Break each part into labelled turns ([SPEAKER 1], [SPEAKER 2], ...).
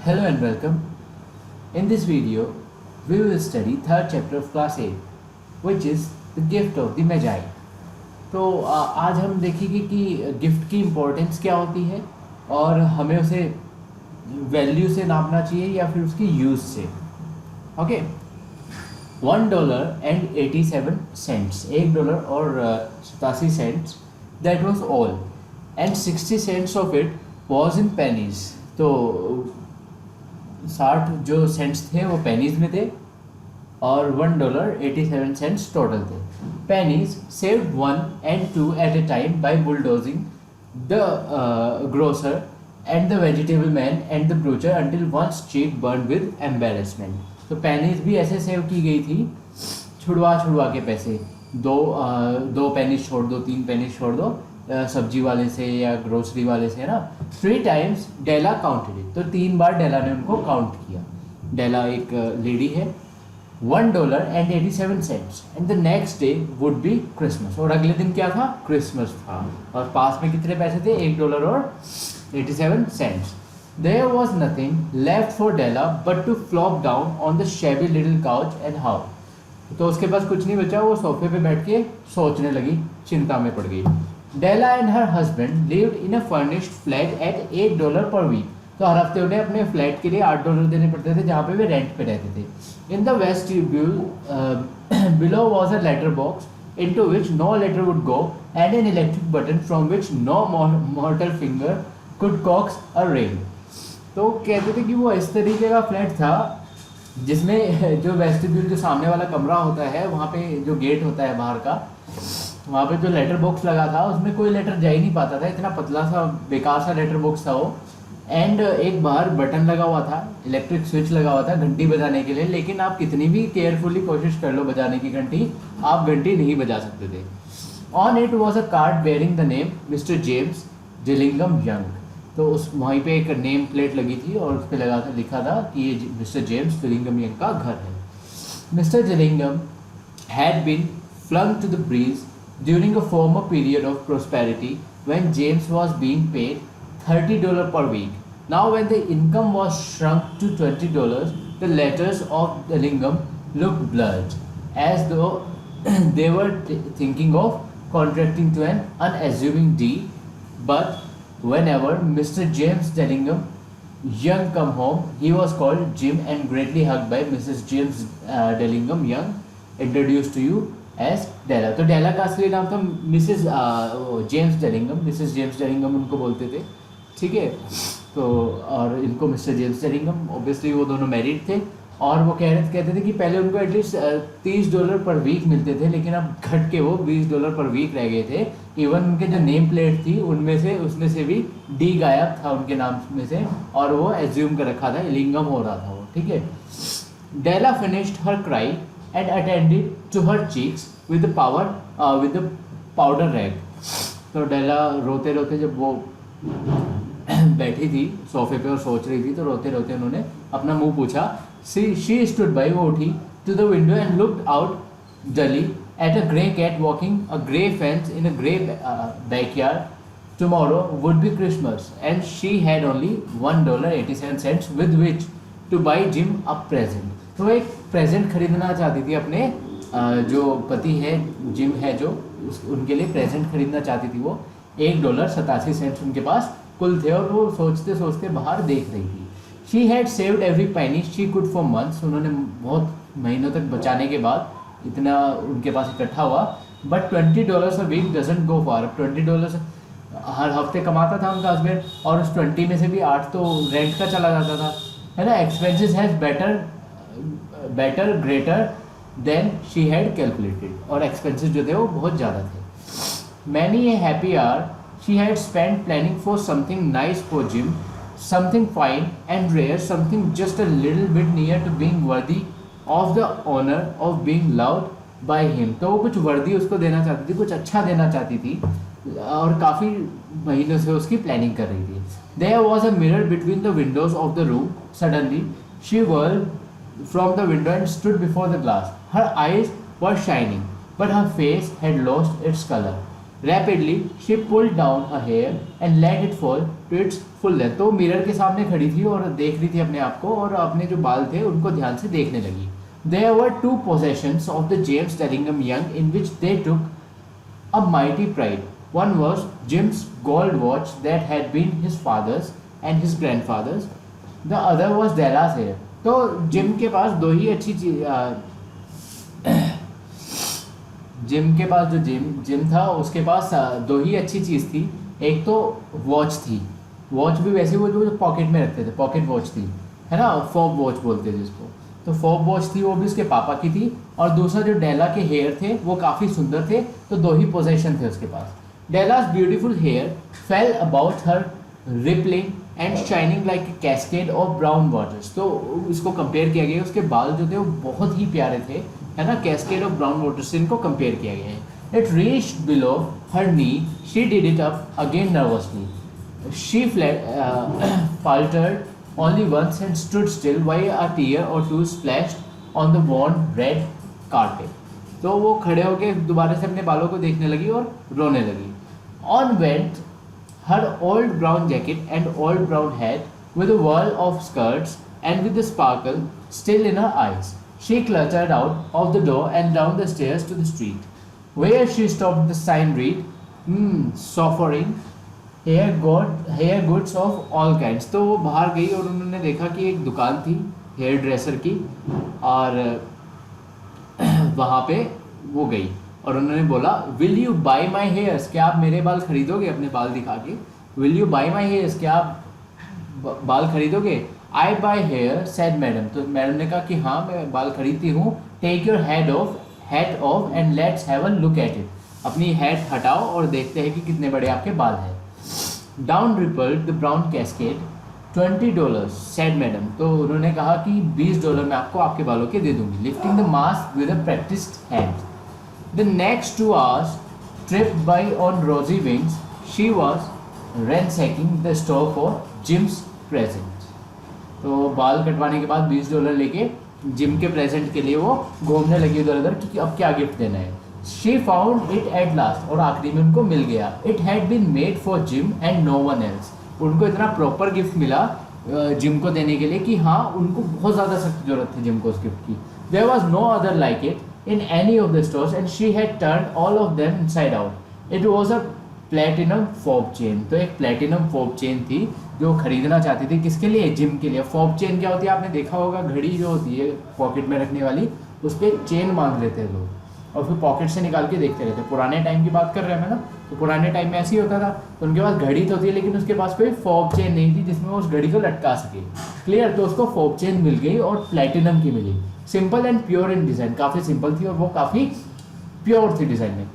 [SPEAKER 1] Hello and welcome. In this video, we will study third chapter of class 8, which is the gift of the Magi. तो आज हम देखेंगे कि gift की importance क्या होती है और हमें उसे वैल्यू से नापना चाहिए या फिर उसकी यूज़ से. ओके. $1.87, $1 और 87 cents, that was all, and 60 cents of it was in pennies. तो 60 जो सेंट्स थे वो पेनीज में थे और $1.87 टोटल थे. Pennies saved 1 and 2 at a time by bulldozing the grocer and the vegetable man and the butcher until one's cheek burned with embarrassment. तो pennies भी ऐसे सेव की गई थी, छुड़वा के पैसे, दो पेनीज छोड़ दो, 3 पेनीज छोड़ दो, सब्जी वाले से या ग्रोसरी वाले से, है ना. 3 times डेला काउंटेड इट. तो 3 बार डेला ने उनको काउंट किया. डेला एक लेडी है. $1.87 and the next day would be Christmas. और अगले दिन क्या था? क्रिसमस था. और पास में कितने पैसे थे? $1.87. There was nothing left for Della but to flop down on the shabby little couch and howl. तो उसके पास कुछ नहीं बचा, वो सोफे पे बैठ के सोचने लगी, चिंता में पड़ गई. Della and her husband lived in a furnished flat at $8 per week. तो हर हफ्ते उन्हें अपने फ्लैट के लिए $8 देने पड़ते थे, जहाँ पे वे रेंट पे रहते थे. In the vestibule below was a letter box into which no letter would go and an electric button from which no mortal finger could coax a ring. तो कहते थे कि वो इस तरीके का फ्लैट था जिसमें जो वेस्टिब्यूल, जो सामने वाला कमरा होता है, वहाँ पे जो गेट होता है बाहर का, वहाँ पे जो लेटर बॉक्स लगा था उसमें कोई लेटर जा ही नहीं पाता था. इतना पतला सा बेकार सा लेटर बॉक्स था वो. एंड एक बाहर बटन लगा हुआ था, इलेक्ट्रिक स्विच लगा हुआ था घंटी बजाने के लिए, लेकिन आप कितनी भी केयरफुली कोशिश कर लो बजाने की घंटी, आप घंटी नहीं बजा सकते थे. On it was a card bearing the name Mr James जिलिंगम यंग. तो उस वहीं पे एक नेम प्लेट लगी थी और उस पर लिखा था कि ये मिस्टर जेम्स जिलिंगम यंग का घर है. मिस्टर जिलिंगम had been flung to the breeze during a former period of prosperity when James was being paid $30 per week. Now when the income was shrunk to $20, the letters of Dillingham looked blurred, as though they were thinking of contracting to an unassuming deed. But whenever Mr. James Dillingham Young come home, he was called Jim and greatly hugged by Mrs. James Dillingham Young, introduced to you as Della. तो डेला का असली नाम था Mrs James डेलिंगम. Mrs James डेलिंगम उनको बोलते थे, ठीक है. तो और इनको मिस्टर जेम्स डेलिंगम, ऑब्वियसली वो दोनों मैरिड थे. और वो कहते थे कि पहले उनको एटलीस्ट $30 पर वीक मिलते थे, लेकिन अब घट के वो $20 पर वीक रह गए थे. इवन उनके जो नेम प्लेट थी उसमें से भी डी गायब था उनके नाम में से, और वो एज्यूम कर रखा था इलिंगम हो रहा था वो, ठीक है. Della finished her cry and attended to her cheeks with the powder rag. तो डेला रोते रोते जब वो बैठी थी सोफे पे और सोच रही थी, तो रोते रोते उन्होंने अपना मुंह पूछा. she stood by, वो उठी, to the window and looked out dully at a grey cat walking a grey fence in a grey backyard. Tomorrow would be Christmas and she had only $1.87 with which to buy Jim a present. तो एक present खरीदना चाहती थी अपने जो पति है, gym है, जो उनके लिए प्रेजेंट खरीदना चाहती थी. वो $1.87 उनके पास कुल थे और वो सोचते सोचते बाहर देख रही थी. She had saved every penny she could for months. उन्होंने बहुत महीनों तक बचाने के बाद इतना उनके पास इकट्ठा हुआ. But $20 a week doesn't go far. $20 हर हफ्ते कमाता था उनका हस्बैंड, और उस 20 में से भी 8 तो रेंट का चला जाता था, है ना. Expenses has better greater than she had calculated. और एक्सपेंसेस जो थे वो बहुत ज़्यादा थे. Many a happy hour she had spend planning for something nice for Jim, something fine and rare, something just a little bit near to being worthy of the honour of being loved by him. तो वो कुछ वर्दी उसको देना चाहती थी, कुछ अच्छा देना चाहती थी, और काफ़ी महीनों से उसकी प्लानिंग कर रही थी. There was a mirror between the windows of the room. Suddenly she whirled from the window and stood before the glass. Her eyes were shining, but her face had lost its color. Rapidly, she pulled down her hair and let it fall to its full length. तो mirror के सामने खड़ी थी और देख रही थी अपने आप को और अपने जो बाल थे उनको ध्यान से देखने लगी. There were two possessions of the James Tellingham Young in which they took a mighty pride. One was Jim's gold watch that had been his father's and his grandfather's. The other was Della's hair. तो gym के पास दो ही अच्छी चीज, gym के पास जो gym था उसके पास दो ही अच्छी चीज़ थी. एक तो वॉच थी, वॉच भी वैसे वो जो पॉकेट में रखते थे, पॉकेट वॉच थी, है ना, फॉब वॉच बोलते थे जिसको. तो फॉब वॉच थी, वो भी उसके पापा की थी. और दूसरा जो डेला के हेयर थे वो काफ़ी सुंदर थे. तो दो ही पोजेशन थे उसके पास. Della's beautiful hair fell about her rippling and shining like a cascade of brown waters. तो इसको कंपेयर किया गया, उसके बाल जो थे वो बहुत ही प्यारे थे, है ना, कैस्केड ऑफ ब्राउन वाटर्स से इनको कंपेयर किया गया है. It reached below her knee, she did it up again nervously. She faltered only once and stood still while a tear or two splashed on the worn red carpet. तो वो खड़े होके दोबारा से अपने बालों को देखने लगी और रोने लगी. On went her old brown jacket and old brown hat with a whirl of skirts and with the sparkle still in her eyes. She cluttered out of the door and down the stairs to the street, where she stopped the sign read, suffering hair goods of all kinds. तो वो बाहर गई और उन्होंने देखा कि एक दुकान थी हेयर ड्रेसर की, और वहाँ पे वो गई और उन्होंने बोला, will you buy my hairs, क्या आप मेरे बाल खरीदोगे, अपने बाल दिखा के, will you buy my hairs, क्या आप बाल खरीदोगे. I buy hair said madam. तो मैडम ने कहा कि हाँ मैं बाल खरीदती हूँ. Take your hat off and let's have a look at it. अपनी हैट हटाओ और देखते हैं कि कितने बड़े आपके बाल हैं. Down rippled the brown cascade, $20 said madam. तो उन्होंने कहा कि $20 मैं आपको आपके बालों के दे दूंगी. Lifting the mask with a practised hand. The next 2 hours tripped by on rosy wings, she was ransacking the store for Jim's present. तो बाल कटवाने के बाद $20 लेके जिम के प्रेजेंट के लिए वो घूमने लगी उधर उधर कि अब क्या गिफ्ट देना है. She found it at last, और आखिरी में उनको मिल गया. It had been made for Jim and no one else. उनको इतना प्रॉपर गिफ्ट मिला जिम को देने के लिए कि हाँ उनको बहुत ज़्यादा सख्त जरूरत थी जिम को उस गिफ्ट की. There was no other like it in any of the stores and she had turn all of them inside out. It was a platinum fob chain. तो एक प्लेटिनम फॉब चेन थी जो खरीदना चाहती थी, किसके लिए, जिम के लिए. फॉब चेन क्या होती है, आपने देखा होगा, घड़ी जो होती है पॉकेट में रखने वाली, उस पर चेन बांध लेते हैं लोग और फिर पॉकेट से निकाल के देखते रहते हैं. पुराने टाइम की बात कर रहे हैं मैं ना, तो पुराने टाइम में ऐसे ही होता था. तो उनके पास घड़ी तो होती है लेकिन उसके पास कोई फॉब चेन नहीं थी जिसमें वो उस घड़ी को लटका सके. क्लियर. तो उसको फॉब चेन मिल गई और प्लेटिनम की मिली. Simple and pure in design, काफ़ी सिंपल थी और वो काफ़ी प्योर थी डिज़ाइन में.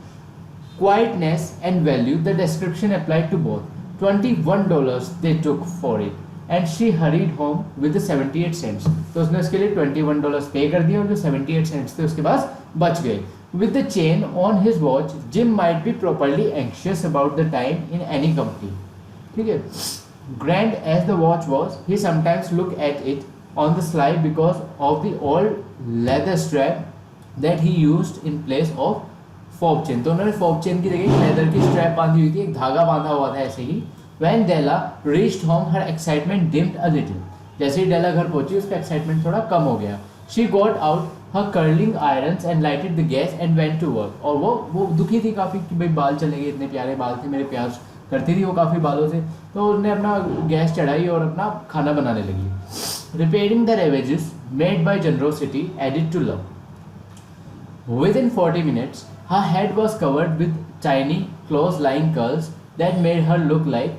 [SPEAKER 1] Quietness and value, the description applied to both. $21 they took for it, and she hurried home with the 78 cents. तो उसने उसके लिए $21 पे कर दिया और जो 78 cents थे उसके पास बच गए. With the chain on his watch, Jim might be properly anxious about the time in any company. ठीक है. Grand as the watch was, he sometimes looked at it on the sly because of the old leather strap that he used in place of fob chain. तो उन्होंने fob chain की जगह leather की strap बांधी हुई थी, एक धागा बांधा हुआ था ऐसे ही. When Della reached home, her excitement dimmed a little. जैसे ही डेला घर पहुंची उसका एक्साइटमेंट थोड़ा कम हो गया. She got out her curling irons and lighted the gas and went to work. और वो दुखी थी काफ़ी कि भाई बाल चले गए, इतने प्यारे बाल थे मेरे, प्यार करती थी वो काफ़ी बालों से. तो उन्होंने अपना गैस चढ़ाई और अपना खाना बनाने लगी. Repairing the ravages made by generosity added to love. Within 40 minutes, her head was covered with tiny, close-lying curls that made her look like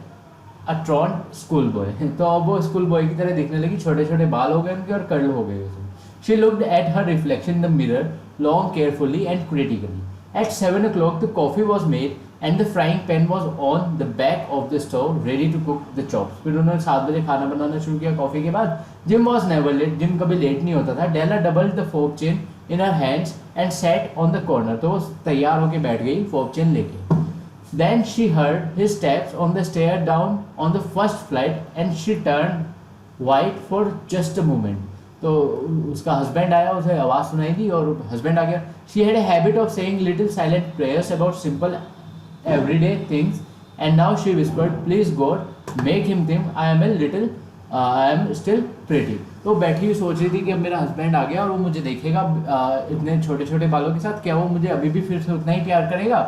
[SPEAKER 1] a truant schoolboy. तो अब वो स्कूल बॉय की तरह दिखने लगी, छोटे छोटे बाल हो गए उनके और कर्ल हो गए उसमें. She looked at her reflection in the mirror long, carefully and critically. At 7 o'clock, the coffee was made and the frying pan was on the back of the stove, ready to cook the chops. फिर उन्होंने 7 बजे खाना बनाना शुरू किया coffee के बाद. Jim was never late. Jim कभी late नहीं होता था. Della doubled the fob chain in her hands and sat on the corner. तो वो तैयार होके बैठ गई फोब चेन लेके. Then she heard his steps on the stair down on the first flight and she turned white for just a moment. तो उसका husband आया, उसे आवाज़ सुनाई दी और हस्बैंड आ गया. She had a habit of saying little silent prayers about simple everyday things, and now she whispered, please God make him think I am a little I am still pretty. तो बैठी हुई सोच रही थी कि अब मेरा हस्बैंड आ गया और वो मुझे देखेगा इतने छोटे छोटे बालों के साथ, क्या वो मुझे अभी भी फिर से उतना ही प्यार करेगा?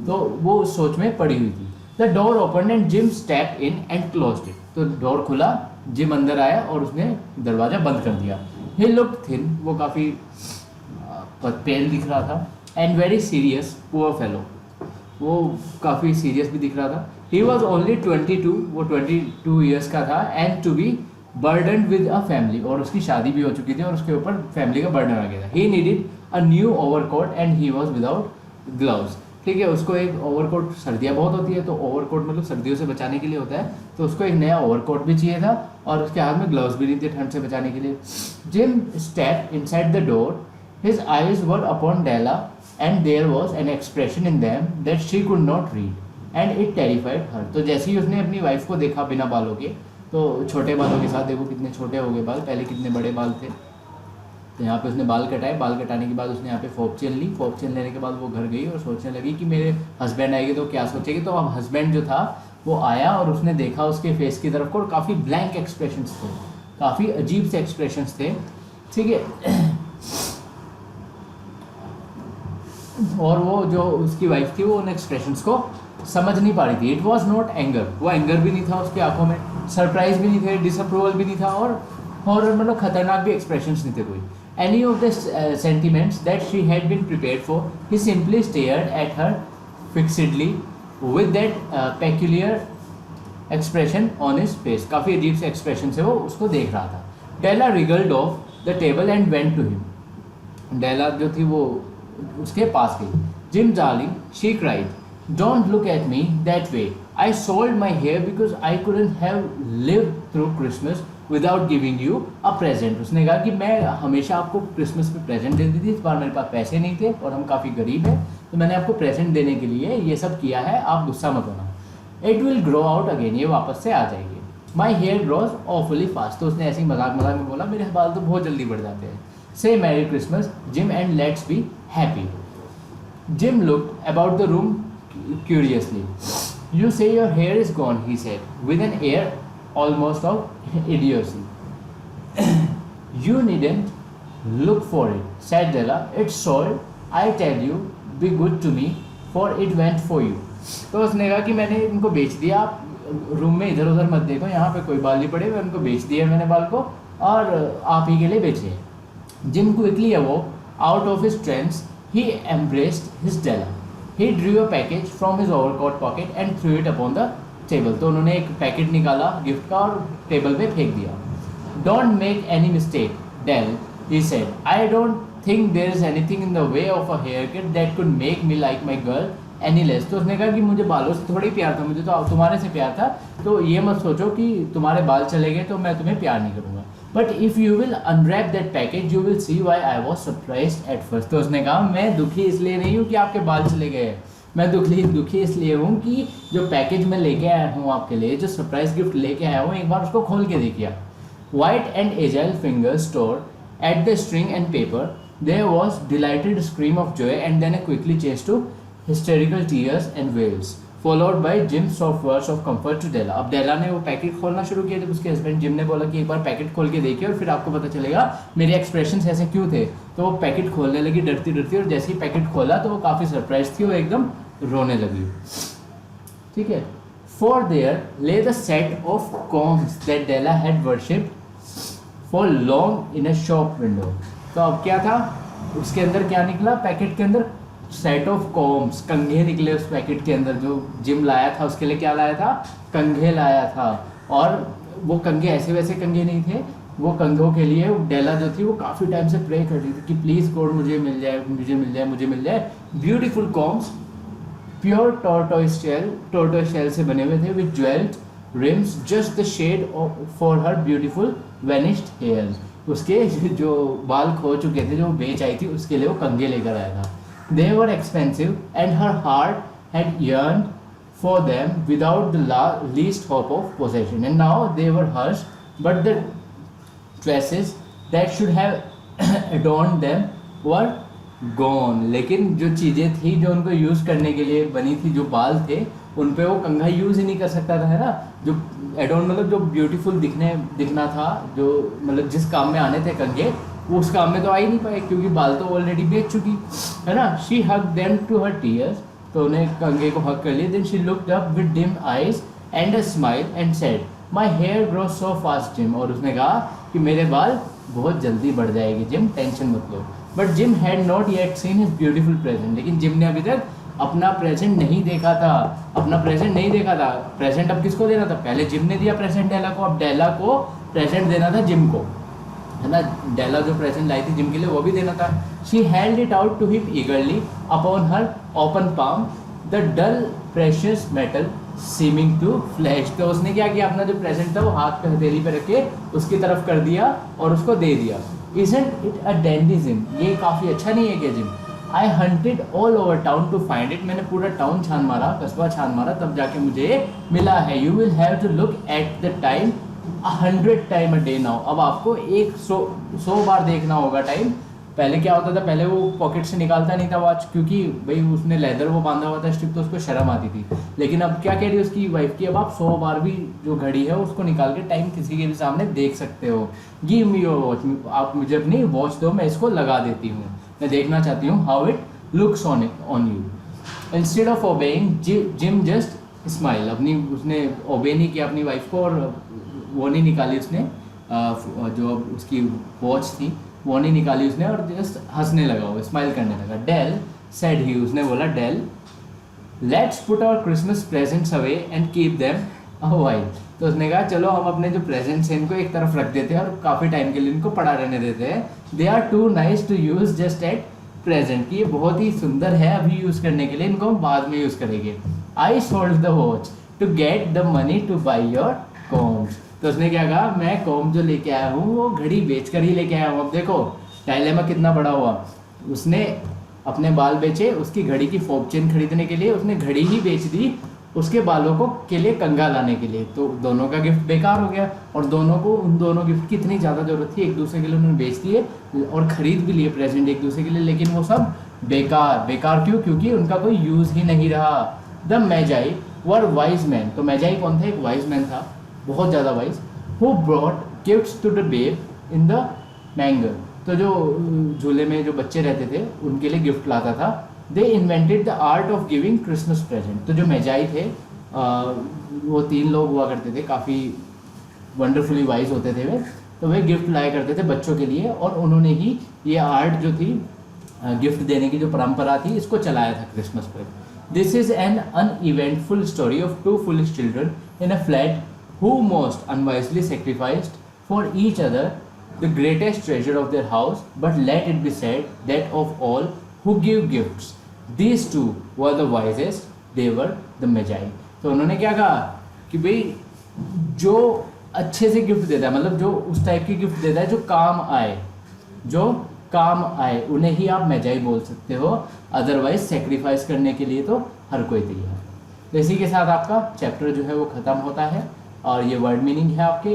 [SPEAKER 1] तो वो उस सोच में पड़ी हुई थी. The door open and gym step in and closed it. तो डोर खुला, जिम अंदर आया और उसने दरवाजा बंद कर दिया. ही लुक्ड थिन, वो काफ़ी पेल दिख रहा था, and very serious, poor fellow, वो काफ़ी सीरियस भी दिख रहा था. ही वॉज ओनली 22, वो 22 ईयर्स का था, and to be burden with a family, और उसकी शादी भी हो चुकी थी और उसके ऊपर फैमिली का बर्डन आ गया था. He needed a new overcoat and he was without gloves. ठीक है, उसको एक ओवरकोट, सर्दियाँ बहुत होती है तो ओवरकोट मतलब सर्दियों से बचाने के लिए होता है, तो उसको एक नया ओवरकोट भी चाहिए था और उसके हाथ में ग्लव्स भी नहीं थे ठंड से बचाने के लिए. Jim step inside the door, his eyes were upon Della and there was an expression in them that she could not read and it terrified her. तो जैसे ही उसने अपनी वाइफ को देखा बिना बालों के, तो छोटे बालों के साथ, देखो कितने छोटे हो गए बाल, पहले कितने बड़े बाल थे. तो यहाँ पे उसने बाल कटाए, बाल कटाने के बाद उसने यहाँ पे फोक चेन ली, फोक चेन लेने के बाद वो घर गई और सोचने लगी कि मेरे हस्बैंड आएंगे तो क्या सोचेगी. तो अब हस्बैंड जो था वो आया और उसने देखा उसके फेस की तरफ को और काफ़ी ब्लैंक एक्सप्रेशंस थे, काफ़ी अजीब से एक्सप्रेशंस थे. ठीक है, और वो जो उसकी वाइफ थी वो उन एक्सप्रेशंस को समझ नहीं पा रही थी. इट वॉज नॉट एंगर, वो एंगर भी नहीं था उसकी आंखों में, सरप्राइज भी नहीं थे, डिसअप्रूवल भी नहीं था, और मतलब खतरनाक भी एक्सप्रेशंस नहीं थे कोई. Any of the sentiments that she had been prepared for, he simply stared at her fixedly with that peculiar expression on his face. काफ़ी अजीब से एक्सप्रेशन से वो उसको देख रहा था. Della wriggled off the table and went to him. Della जो थी वो उसके पास गई. Jim darling, she cried, don't look at me that way. I sold my hair because I couldn't have lived through Christmas without giving you a present. उसने कहा कि मैं हमेशा आपको क्रिसमस पे प्रेजेंट देती थी, इस बार मेरे पास पैसे नहीं थे और हम काफ़ी गरीब हैं, तो मैंने आपको प्रेजेंट देने के लिए ये सब किया है, आप गुस्सा मत होना. It will grow out again, ये वापस से आ जाएगी. My hair grows awfully fast. तो उसने ऐसे ही मजाक मजाक में बोला, मेरे बाल तो बहुत जल्दी बढ़ जाते हैं. Say Merry Christmas, Jim, and let's be happy. Jim looked about the room curiously. You say your hair is gone, he said, with an air almost of idiocy. You needn't look for it, said Della. It's sold. I tell you, be good to me, for it went for you. तो उसने कहा कि मैंने इनको बेच दिया, आप room में इधर उधर मत देखो, यहाँ पे कोई बाल नहीं पड़े, मैं उनको बेच दिया मैंने बाल को, और आप ही के लिए बेचे. Jim quickly awoke out of his trance. He embraced his Della. He drew a package from his overcoat pocket and threw it upon the table. तो उन्होंने एक पैकेट निकाला गिफ्ट का और टेबल पे फेंक दिया. Don't make any mistake, Del, he said. I don't think there is anything in the way of a haircut that could make me like my girl any less. तो उसने कहा कि मुझे बालों से थोड़ी प्यार था, मुझे तो तुम्हारे से प्यार था, तो ये मत सोचो कि तुम्हारे बाल चले गए तो मैं तुम्हें प्यार नहीं करूँगा. But if you will unwrap that package you will see why I was surprised at first. तो उसने कहा मैं दुखी इसलिए नहीं हूँ कि आपके बाल चले गए, मैं दुखी इसलिए हूँ कि जो पैकेज मैं लेके आया हूँ आपके लिए, जो सरप्राइज गिफ्ट लेके आया हूँ, एक बार उसको खोल के देखिए. White and agile fingers tore at the string and paper. There was delighted scream of joy and then quickly change to hysterical tears and wails, followed by Jim soft words of comfort to Della. अब Della ने वो packet खोलना शुरू किया जब उसके husband gym ने बोला कि एक बार पैकेट खोल के देखिए और फिर आपको पता चलेगा मेरे एक्सप्रेशंस ऐसे क्यों थे. तो वो पैकेट खोलने लगी डरती डरती, और जैसे ही पैकेट खोला तो वो काफ़ी सरप्राइज थी, वो एकदम रोने लगी. ठीक है. For there lay the set of combs that Della had worshipped for long in a shop window. तो अब क्या था उसके अंदर, क्या निकला पैकेट के अंदर? सेट ऑफ कॉम्स, कंघे निकले उस पैकेट के अंदर. जो जिम लाया था उसके लिए क्या लाया था? कंघे लाया था. और वो कंघे ऐसे वैसे कंघे नहीं थे, वो कंघों के लिए डेला जो थी वो काफ़ी टाइम से प्रे कर रही थी कि प्लीज़ गॉड मुझे मिल जाए, मुझे मिल जाए, मुझे मिल जाए. Beautiful combs, pure tortoise shell से बने हुए थे, with jewelled rims, just the shade for her beautiful vanished hairs. उसके जो बाल खो चुके थे, जो बेच आई थी, उसके लिए वो कंघे लेकर आया था. They were expensive and her heart had yearned for them without the least hope of possession. And now they were hers, but the dresses that should have adorned them were gone. लेकिन जो चीज़ें थी जो उनको use करने के लिए बनी थी, जो बाल थे उन पे वो कंघा यूज़ ही नहीं कर सकता था, है ना। जो एडोन मतलब जो ब्यूटीफुल दिखना था, जो मतलब जिस काम में आने थे कंघे, वो उस काम में तो आ ही नहीं पाए क्योंकि बाल तो ऑलरेडी बेच चुकी, है ना। She hug them to her tears, तो उन्हें कंघे को हक कर लिया। Then she looked up with dim eyes and a smile and said my hair grow so fast Jim, और उसने कहा कि मेरे बाल बहुत जल्दी बढ़ जाएगी जिम, टेंशन मत लो। But Jim had not yet seen his beautiful present, लेकिन जिम ने अभी तक अपना प्रेजेंट नहीं देखा था, अपना प्रेजेंट नहीं देखा था। प्रेजेंट अब किसको देना था, पहले जिम ने दिया प्रेजेंट डेला को, अब डेला को प्रेजेंट देना था जिम को, है ना। डेला जो प्रेजेंट लाई थी जिम के लिए वो भी देना था। She held it out to him eagerly upon her open palm, the dull precious metal seeming to flash. तो उसने क्या किया, अपना जो प्रेजेंट था वो हाथ पे हथेली पे रख के उसकी तरफ कर दिया और उसको दे दिया। Isn't it a dandy gym, ये काफ़ी अच्छा नहीं है क्या gym. I hunted all over town to find it, मैंने पूरा टाउन छान मारा, कस्बा छान मारा, तब जाके मुझे मिला है। You will have to look at the time 100 times a day now, अब आपको 100 बार देखना होगा टाइम। पहले क्या होता था, पहले वो पॉकेट से निकालता नहीं था वॉच, क्योंकि भाई उसने लेदर वो बांधा हुआ था स्ट्रिप, तो उसको शर्म आती थी। लेकिन अब क्या कह रही है उसकी वाइफ की, अब आप 100 बार भी जो घड़ी है उसको निकाल के टाइम किसी के भी सामने देख सकते हो। गिव मी योर वॉच, आप मुझे अपनी वॉच दो, मैं इसको लगा देती हूँ, मैं देखना चाहती हूँ how it looks on you. Instead of obeying gym just smile, अपनी उसने ओबे नहीं किया अपनी वाइफ को, और वो नहीं निकाली उसने जो उसकी वॉच थी वो नहीं निकाली उसने, और जस्ट हंसने लगा, वो स्माइल करने लगा। डेल सेड ही, उसने बोला Dell let's put our Christmas presents away and keep them a while, तो उसने कहा चलो हम अपने जो प्रेजेंट्स हैं इनको एक तरफ रख देते हैं और काफ़ी टाइम के लिए इनको पड़ा रहने देते हैं। They are too nice to use just at present, कि ये बहुत ही सुंदर है अभी यूज़ करने के लिए, इनको हम बाद में यूज़ करेंगे। I sold the watch to get the money to buy your combs, तो उसने क्या कहा, मैं कॉम जो लेके आया हूँ वो घड़ी बेच कर ही लेके आया हूँ। अब देखो डायलेमा कितना बड़ा हुआ, उसने अपने बाल बेचे उसकी घड़ी की फोक चेन खरीदने के लिए, उसने घड़ी ही बेच दी उसके बालों को के लिए कंघा लाने के लिए, तो दोनों का गिफ्ट बेकार हो गया। और दोनों को उन दोनों गिफ्ट की इतनी ज़्यादा ज़रूरत थी, एक दूसरे के लिए उन्होंने बेच दिए और ख़रीद भी लिए प्रेजेंट एक दूसरे के लिए, लेकिन वो सब बेकार क्यों, क्योंकि उनका कोई यूज़ ही नहीं रहा। द मैजाई वर वाइज मैन, तो मैजाई कौन था, एक वाइज मैन था, बहुत ज़्यादा wise, who brought gifts to the babe in the manger, तो जो झूले में जो बच्चे रहते थे उनके लिए गिफ्ट लाता था। They invented the art of giving Christmas present, तो जो मैजाई थे वो 3 लोग हुआ करते थे, काफ़ी वंडरफुली वाइज होते थे वे, तो वे गिफ्ट लाया करते थे बच्चों के लिए, और उन्होंने ही ये आर्ट जो थी गिफ्ट देने की जो परंपरा थी इसको चलाया था क्रिसमस पर। This is an uneventful story of 2 foolish children in a flat who most unwisely sacrificed for each other the greatest treasure of their house, but let it be said that of all who give gifts, these two were the wisest, they were the magi। तो उन्होंने क्या कहा कि भाई जो अच्छे से gift देता है, मतलब जो उस टाइप की गिफ्ट देता है जो काम आए, उन्हें ही आप मैजाई बोल सकते हो, अदरवाइज सेक्रीफाइस करने के लिए तो हर कोई तैयार। तो इसी के साथ आपका चैप्टर जो है वो ख़त्म होता है, और ये वर्ड मीनिंग है आपके,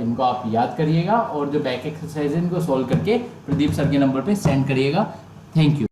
[SPEAKER 1] इनको आप याद करिएगा, और जो बैक एक्सरसाइज है इनको सॉल्व करके प्रदीप सर के नंबर पे सेंड करिएगा। Thank you.